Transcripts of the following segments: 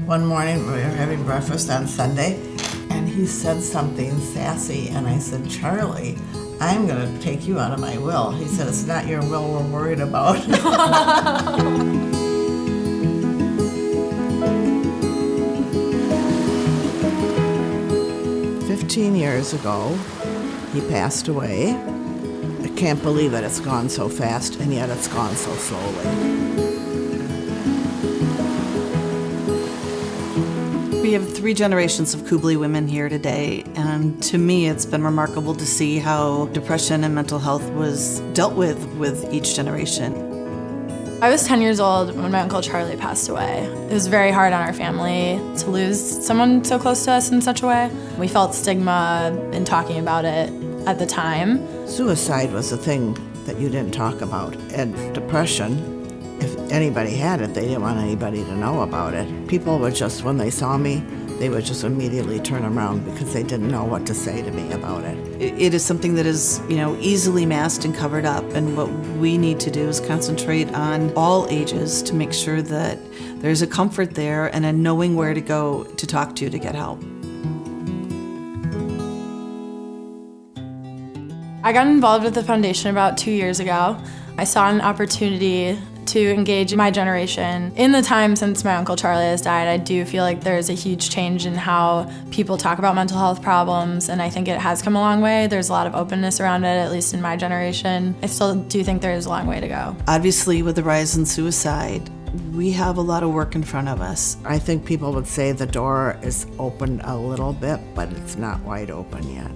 One morning we were having breakfast on Sunday, and he said something sassy, and I said, "Charlie, I'm going to take you out of my will." He said, "It's not your will we're worried about." 15 years ago, he passed away. I can't believe that it's gone so fast, and yet it's gone so slowly. We have 3 generations of Kubly women here today, and to me it's been remarkable to see how depression and mental health was dealt with each generation. I was 10 years old when my Uncle Charlie passed away. It was very hard on our family to lose someone so close to us in such a way. We felt stigma in talking about it at the time. Suicide was a thing that you didn't talk about, and depression, if anybody had it, they didn't want anybody to know about it. People would just, when they saw me, they would just immediately turn around because they didn't know what to say to me about it. It is something that is, easily masked and covered up, and what we need to do is concentrate on all ages to make sure that there's a comfort there and a knowing where to go to talk to get help. I got involved with the foundation about 2 years ago. I saw an opportunity to engage my generation. In the time since my Uncle Charlie has died, I do feel like there's a huge change in how people talk about mental health problems, and I think it has come a long way. There's a lot of openness around it, at least in my generation. I still do think there's a long way to go. Obviously, with the rise in suicide, we have a lot of work in front of us. I think people would say the door is open a little bit, but it's not wide open yet.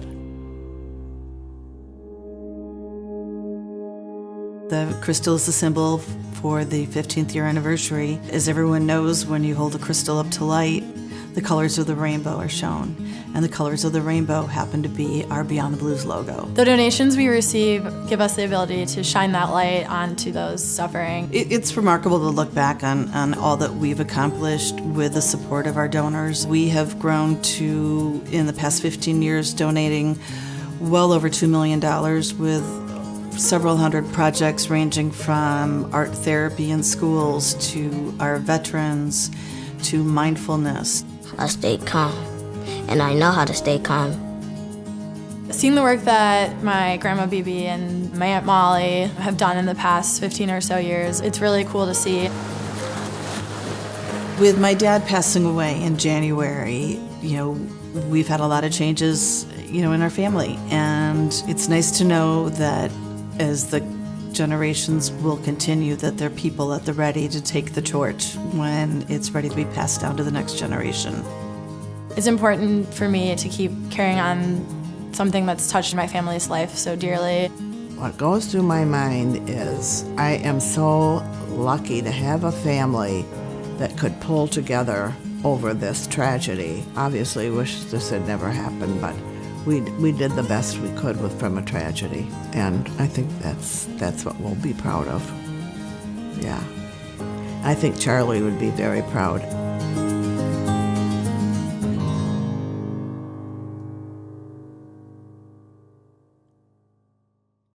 The crystal is a symbol for the 15th year anniversary. As everyone knows, when you hold a crystal up to light, the colors of the rainbow are shown. And the colors of the rainbow happen to be our Beyond the Blues logo. The donations we receive give us the ability to shine that light onto those suffering. It's remarkable to look back on all that we've accomplished with the support of our donors. We have grown to, in the past 15 years, donating well over $2 million with several hundred projects ranging from art therapy in schools to our veterans to mindfulness. I stay calm, and I know how to stay calm. Seeing the work that my Grandma Bibi and my Aunt Molly have done in the past 15 or so years, it's really cool to see. With my dad passing away in January, we've had a lot of changes, in our family, and it's nice to know that as the generations will continue, that there are people at the ready to take the torch when it's ready to be passed down to the next generation. It's important for me to keep carrying on something that's touched my family's life so dearly. What goes through my mind is I am so lucky to have a family that could pull together over this tragedy. Obviously, wish this had never happened, but we did the best we could from a tragedy, and I think that's what we'll be proud of. Yeah. I think Charlie would be very proud.